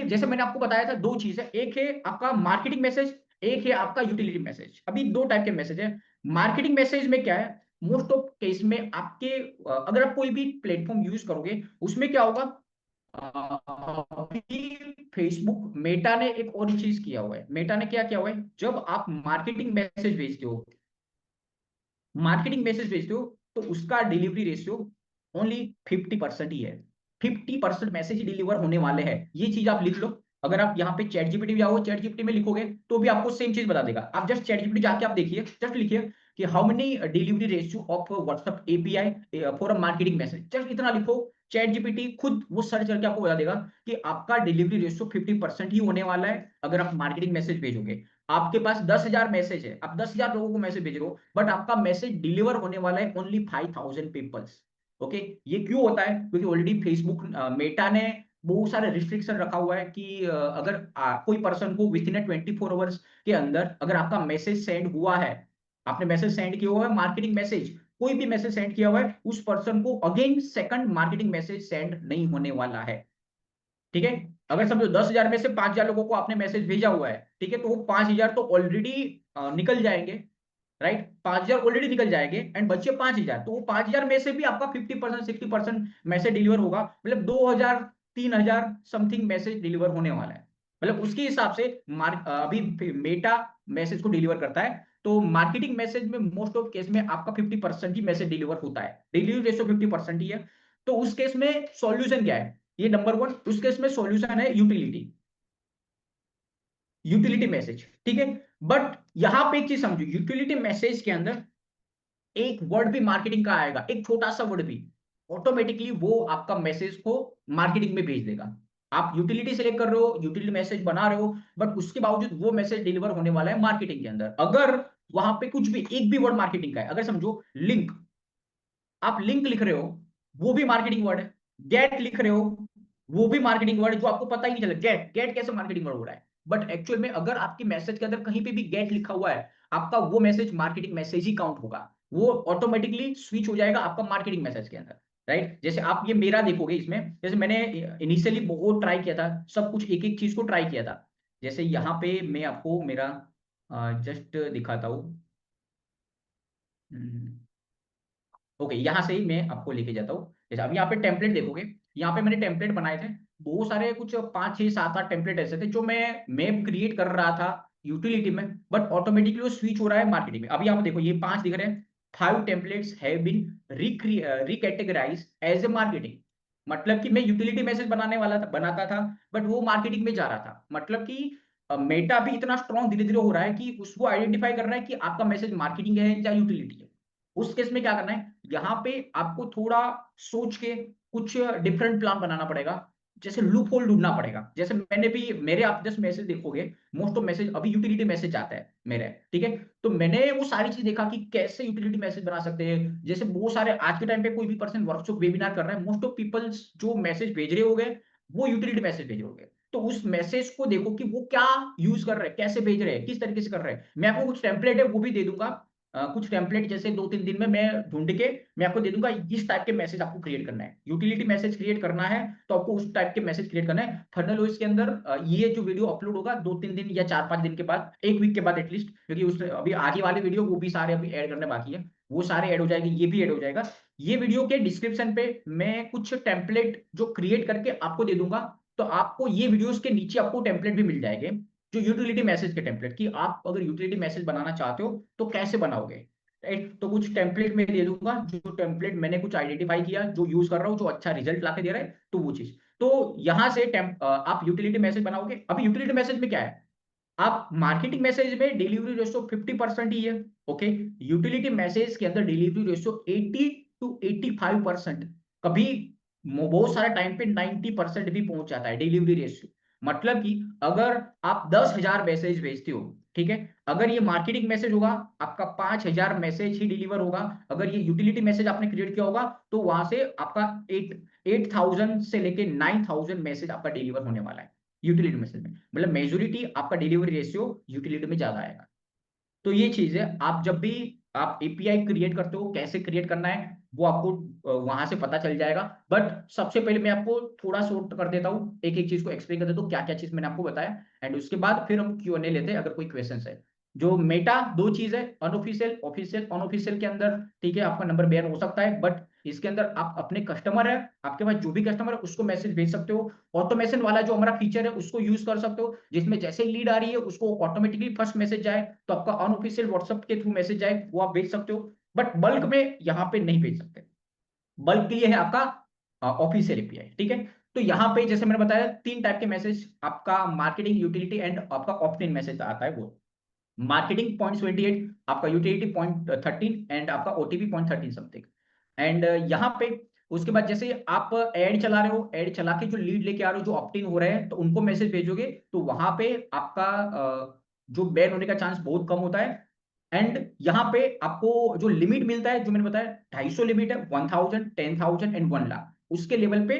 जैसे मैंने आपको बताया था, दो चीज है, एक है आपका मार्केटिंग मैसेज, एक है आपका यूटिलिटी मैसेज। अभी दो टाइप के मैसेज है। मार्केटिंग मैसेज में क्या है, मोस्ट ऑफ केस में आपके अगर आप कोई भी प्लेटफॉर्म यूज करोगे, उसमें क्या होगा, अभी फेसबुक मेटा ने एक और चीज किया हुआ है। मेटा ने क्या किया हुआ है, जब आप मार्केटिंग मैसेज भेजते हो तो उसका डिलीवरी रेशियो ओनली 50% ही है। 50% मैसेज ही डिलीवर होने वाले हैं, ये चीज आप लिख लो। अगर आप यहाँ पे चैट जीपीटी में जाओ, चैट जीपीटी में लिखोगे तो भी आपको सेम चीज बता देगा। आप जस्ट चैट जीपीटी जाके आप देखिए, जस्ट लिखिए कि how many delivery ratio of WhatsApp API for a marketing message, just इतना लिखो। चैट जीपीटी खुद वो सर्च करके आपको बता देगा कि आपका डिलीवरी रेशियो 50% ही होने वाला है अगर आप मार्केटिंग मैसेज भेजोगे। आपके पास 10,000 मैसेज है, आप 10,000 लोगों को मैसेज भेज रहे हो, बट आपका मैसेज डिलीवर होने वाला है ओनली 5,000 पीपल्स। ओके, ये क्यों होता है, क्योंकि ऑलरेडी फेसबुक मेटा ने बहुत सारे रिस्ट्रिक्शन रखा हुआ है कि अगर कोई पर्सन को विद इन 24 आवर्स के अंदर अगर आपका मैसेज सेंड हुआ है, आपने मैसेज सेंड किया हुआ है मार्केटिंग मैसेज, कोई भी मैसेज सेंड किया हुआ है, उस पर्सन को again second marketing message send नहीं होने वाला है। ठीक है, अगर समझो 10,000 में से 5,000 लोगों को आपने मैसेज भेजा हुआ है, ठीक है, तो वो 5,000 तो ऑलरेडी निकल जाएंगे, राइट, 5,000 ऑलरेडी निकल जाएंगे एंड बच्चे 5,000, तो वो 5,000 में से भी आपका 50% 60% मैसेज डिलीवर होगा, मतलब 2,000 3,000 समथिंग मैसेज डिलीवर होने वाला है। मतलब उसके हिसाब से अभी मेटा मैसेज को डिलीवर करता है, तो मार्केटिंग मैसेज में मोस्ट ऑफ केस में आपका 50% ही मैसेज डिलीवर होता है, डिलीवरी रेशो 50% ही है। तो उस केस में सॉल्यूशन क्या है, ये नंबर वन, उस केस में सॉल्यूशन है यूटिलिटी, यूटिलिटी मैसेज, ठीक है। बट यहां पे एक चीज समझो, यूटिलिटी मैसेज के अंदर एक वर्ड भी मार्केटिंग का आएगा, एक छोटा सा वर्ड भी, ऑटोमेटिकली वो आपका मैसेज को मार्केटिंग में भेज देगा। आप यूटिलिटी सेलेक्ट कर रहे हो, यूटिलिटी मैसेज बना रहे हो, बट उसके बावजूद वो मैसेज डिलीवर होने वाला है मार्केटिंग के अंदर। अगर वहां पे कुछ भी एक भी वर्ड मार्केटिंग का है, अगर समझो लिंक, आप लिंक लिख रहे हो, वो भी मार्केटिंग वर्ड है। गेट लिख रहे हो, वो भी मार्केटिंग वर्ड है, जो आपको पता ही नहीं चला गेट गेट कैसे मार्केटिंग वर्ड हो रहा है। बट एक्चुअल में अगर आपके मैसेज के अंदर कहीं पे भी गेट लिखा हुआ है, आपका वो मैसेज मार्केटिंग मैसेज ही काउंट होगा, वो ऑटोमेटिकली स्विच हो जाएगा आपका मार्केटिंग मैसेज के अंदर, राइट। जैसे आप ये मेरा देखोगे इसमें, जैसे मैंने इनिशियली बहुत ट्राई किया था, सब कुछ एक एक चीज को ट्राई किया था। जैसे यहाँ पे मैं आपको मेरा जस्ट दिखाता हूँ। ओके, यहाँ से ही मैं आपको लेके जाता हूँ। जैसे अब यहाँ पे टेम्पलेट देखोगे, यहाँ पे मैंने टेम्पलेट बनाए थे, बहुत सारे, कुछ 5 6 7 8 टेम्पलेट ऐसे थे जो मैं क्रिएट कर रहा था यूटिलिटी में, बट ऑटोमेटिकली वो स्विच हो रहा है मार्केटिंग में। अभी आप देखो ये 5 दिख रहे हैं, 5 templates have been recategorize as a marketing. मतलब कि मैं यूटिलिटी मैसेज बनाने वाला था, बनाता था, बट वो मार्केटिंग में जा रहा था। मतलब कि मेटा भी इतना स्ट्रॉन्ग धीरे धीरे हो रहा है कि उसको आइडेंटिफाई कर रहा है कि आपका मैसेज मार्केटिंग है या यूटिलिटी है। उस केस में क्या करना है, यहाँ पे आपको थोड़ा सोच के कुछ डिफरेंट प्लान बनाना पड़ेगा, जैसे लूप होल ढूंढना पड़ेगा। जैसे मैंने भी मेरे, आप जस्ट मैसेज देखोगे, मोस्ट ऑफ मैसेज अभी यूटिलिटी मैसेज आता है मेरे, ठीक है। तो मैंने वो सारी चीज देखा कि कैसे यूटिलिटी मैसेज बना सकते हैं। जैसे बहुत सारे आज के टाइम पे कोई भी पर्सन वर्कशॉप वेबिनार कर रहा है, मोस्ट ऑफ पीपल्स जो मैसेज भेज रहे होंगे वो यूटिलिटी मैसेज भेज रहे होंगे। तो उस मैसेज को देखो कि वो क्या यूज कर रहे हैं, कैसे भेज रहे हैं, किस तरीके से कर रहे हैं। मैं आपको कुछ टेम्पलेट है वो भी दे दूंगा, कुछ टेम्पलेट जैसे 2 3 दिन में मैं ढूंढ के मैं आपको दे दूंगा, इस टाइप के मैसेज आपको क्रिएट करना है, यूटिलिटी मैसेज क्रिएट करना है, तो आपको उस टाइप के मैसेज क्रिएट करना है। फर्नल ओएस के अंदर ये जो वीडियो अपलोड होगा 2 3 दिन या 4 5 दिन के बाद, एक वीक के बाद एटलीस्ट, क्योंकि उस अभी आगे वाले वीडियो वो भी सारे अभी ऐड करने बाकी है, वो सारे ऐड हो जाएंगे, ये भी ऐड हो जाएगा। ये वीडियो के डिस्क्रिप्शन पे मैं कुछ टेम्पलेट जो क्रिएट करके आपको दे दूंगा, तो आपको ये वीडियोस के नीचे आपको टेम्पलेट भी मिल जाएंगे, जो यूटिलिटी मैसेज के टेम्पलेट, कि आप अगर यूटिलिटी मैसेज बनाना चाहते हो तो कैसे बनाओगे, राइट। तो कुछ टेम्पलेट में दे दूंगा, जो टेम्पलेट मैंने कुछ आइडेंटिफाई किया, जो यूज कर रहा हूँ, जो अच्छा रिजल्ट लाके दे रहा है, तो वो चीज। तो यहां से आप यूटिलिटी मैसेज बनाओगे। अभी यूटिलिटी मैसेज में क्या है, आप मार्केटिंग मैसेज में डिलीवरी रेशो 50% ही है, ओके। यूटिलिटी मैसेज के अंदर डिलीवरी रेशो 80 to 85%, कभी बहुत सारे टाइम पे 90% भी पहुंच जाता है डिलीवरी रेशियो। मतलब कि अगर आप 10,000 मैसेज भेजते हो, ठीक है, अगर ये मार्केटिंग मैसेज होगा, आपका 5,000 मैसेज ही डिलीवर होगा। अगर ये यूटिलिटी मैसेज आपने क्रिएट किया होगा, तो वहां से आपका 8,000 से लेके 9,000 मैसेज आपका डिलीवर होने वाला है यूटिलिटी मैसेज में। मतलब मेजोरिटी आपका डिलीवरी रेशियो यूटिलिटी में ज्यादा आएगा। तो ये चीज है, आप जब भी आप एपीआई क्रिएट करते हो, कैसे क्रिएट करना है, वो आपको वहां से पता चल जाएगा। बट सबसे पहले मैं आपको थोड़ा शॉर्ट कर देता हूँ, एक एक चीज को एक्सप्लेन कर देता हूँ क्या क्या चीज मैंने आपको बताया, एंड उसके बाद फिर हम Q&A लेते हैं अगर कोई क्वेश्चन है। जो मेटा दो चीज है, अनऑफिशियल, ऑफिशियल। अनऑफिशियल के अंदर ठीक है आपका नंबर बैन हो सकता है, बट इसके अंदर आप अपने कस्टमर है, आपके पास जो भी कस्टमर है उसको मैसेज भेज सकते हो। ऑटोमेशन वाला जो हमारा फीचर है उसको यूज कर सकते हो, जिसमें जैसे ही लीड आ रही है उसको ऑटोमेटिकली फर्स्ट मैसेज जाए, तो आपका अनऑफिशियल व्हाट्सएप के थ्रू मैसेज जाए, वो आप भेज सकते हो। बट बल्क में यहाँ पे नहीं भेज सकते। बल्क के लिए है आपका ऑफिशियल एपीआई, ठीक है। तो यहाँ पे जैसे मैंने बताया तीन टाइप के मैसेज, आपका मार्केटिंग, यूटिलिटी एंड आपका ऑप्ट इन मैसेज आता है। वो मार्केटिंग 0.28, आपका यूटिलिटी 0.13 एंड आपका ओटीपी 0.13 समथिंग। एंड यहाँ पे उसके बाद जैसे आप एड चला रहे हो, एड चला के जो लीड लेके आ रहे हो, जो ऑप्ट इन हो रहे हैं, तो उनको मैसेज भेजोगे तो वहां पे आपका जो बैन होने का चांस बहुत कम होता है। एंड यहाँ पे आपको जो लिमिट मिलता है, जो मैंने बताया 250 लिमिट है, 1000, 10,000 एंड 1 लाख, उसके लेवल पे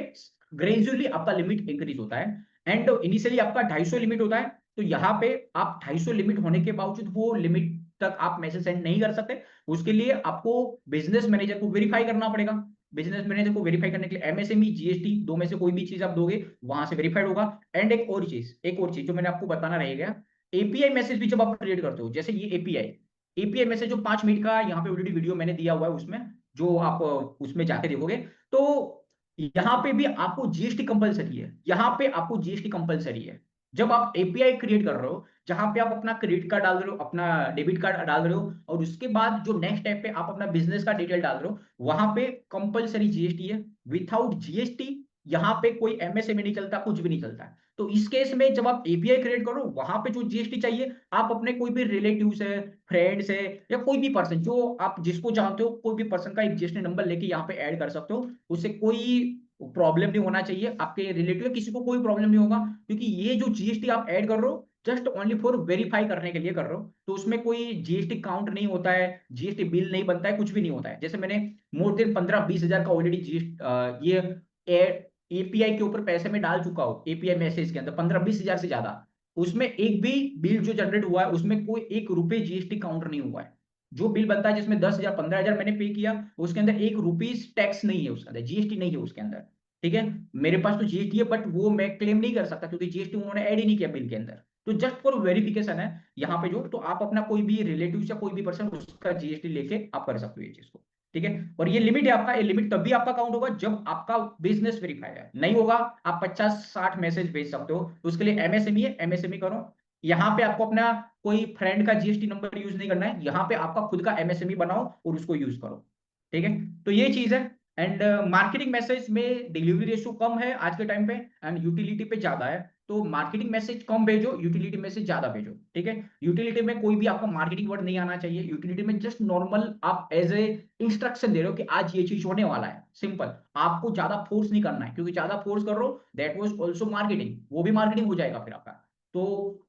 ग्रेजुअली आपका लिमिट इंक्रीज होता है। एंड इनिशियली आपका 250 लिमिट होता है, तो यहाँ पे आप 250 लिमिट होने के बावजूद वो लिमिट तक आप मैसेज सेंड नहीं कर सकते। उसके लिए आपको बिजनेस मैनेजर को वेरीफाई करना पड़ेगा। बिजनेस मैनेजर को वेरीफाई करने के लिए एमएसएमई, जीएसटी, दो में से कोई भी चीज आप दोगे वहां से वेरीफाइड होगा। एंड एक और चीज जो मैंने आपको बताना रह गया, एपीआई मैसेज भी जब आप क्रिएट करते हो, जैसे ये एपीआई एपीआई मैसेज जो 5 मिनट का यहाँ पे ऑलरेडी वीडियो मैंने दिया हुआ है, उसमें जो आप उसमें जाके देखोगे, तो यहाँ पे भी आपको जीएसटी कंपलसरी है। यहाँ पे आपको जीएसटी कंपलसरी है जब आप एपीआई क्रिएट कर रहे हो, जहां पे आप अपना क्रेडिट कार्ड डाल रहे हो, अपना डेबिट कार्ड डाल रहे हो, और उसके बाद जो नेक्स्ट स्टेप पे आप अपना बिजनेस का डिटेल डाल रहे हो, वहां पे कंपलसरी जीएसटी है। विथआउट जीएसटी यहाँ पे कोई एमएसएमई नहीं चलता, कुछ भी नहीं चलता है। तो इस केस में जब आप एपीआई क्रिएट करो, वहां पे जो जीएसटी चाहिए, आप अपने कोई भी रिलेटिव है, फ्रेंड्स है, या कोई भी पर्सन जो आप जिसको जानते हो, कोई भी पर्सन का एक जीएसटी नंबर लेके यहाँ पे ऐड कर सकते हो। उससे कोई प्रॉब्लम नहीं होना चाहिए, आपके रिलेटिव किसी को कोई प्रॉब्लम नहीं होगा, क्योंकि ये जो जीएसटी आप ऐड कर रहे हो जस्ट ओनली फॉर वेरीफाई करने के लिए कर रहे हो, तो उसमें कोई जीएसटी काउंट नहीं होता है, जीएसटी बिल नहीं बनता है, कुछ भी नहीं होता है। जैसे मैंने मोर देन 15-20 हजार का ऑलरेडी जीएसटी ये एपीआई के ऊपर पैसे में डाल चुका हूँ, एपीआई मैसेज के अंदर 15-20 हजार से ज्यादा, उसमें एक भी बिल जो जनरेट हुआ है उसमें कोई 1 रुपए जीएसटी काउंट नहीं हुआ है। जो बिल बनता है जिसमें 10 हजार 15 हजार मैंने पे किया, उसके अंदर 1 रुपीज टैक्स नहीं है, उसके अंदर जीएसटी नहीं है उसके अंदर, ठीक है। मेरे पास तो जीएसटी है, बट वो मैं क्लेम नहीं कर सकता क्योंकि जीएसटी उन्होंने ऐड ही नहीं किया बिल के अंदर। तो जस्ट फॉर वेरिफिकेशन है यहाँ पे, जो तो आप अपना कोई भी रिलेटिव या कोई भी पर्सन उसका जीएसटी लेके आप कर सकते हो ये चीज को, ठीक है। और ये लिमिट है आपका, ये लिमिट तब भी आपका काउंट होगा जब आपका बिजनेस वेरीफाई है, नहीं होगा आप 50-60 मैसेज भेज सकते हो, तो उसके लिए एमएसएमई है, एमएसएमई करो। यहाँ पे आपको अपना कोई फ्रेंड का जीएसटी नंबर यूज नहीं करना है, यहाँ पे आपका खुद का एमएसएमई बनाओ और उसको यूज करो, ठीक है। तो ये चीज है। एंड मार्केटिंग मैसेज में डिलीवरी रेशियो कम है आज के टाइम पे, एंड यूटिलिटी पे ज्यादा है। तो मार्केटिंग मैसेज कम भेजो, यूटिलिटी मैसेज ज्यादा भेजो, ठीक है। यूटिलिटी में कोई भी आपका मार्केटिंग वर्ड नहीं आना चाहिए, यूटिलिटी में जस्ट नॉर्मल आप एज ए इंस्ट्रक्शन दे रहे हो कि आज ये चीज होने वाला है, सिंपल। आपको ज्यादा फोर्स नहीं करना है, क्योंकि ज्यादा फोर्स कर रहे हो दैट वाज आल्सो मार्केटिंग, वो भी मार्केटिंग हो जाएगा फिर आपका। तो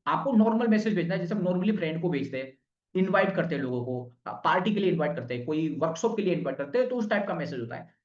आपको नॉर्मल मैसेज भेजना है, जैसे हम नॉर्मली फ्रेंड को भेजते हैं, इनवाइट करते हैं लोगों को, पार्टी के लिए इनवाइट करते हैं, कोई वर्कशॉप के लिए इनवाइट करते हैं, तो उस टाइप का मैसेज होता है।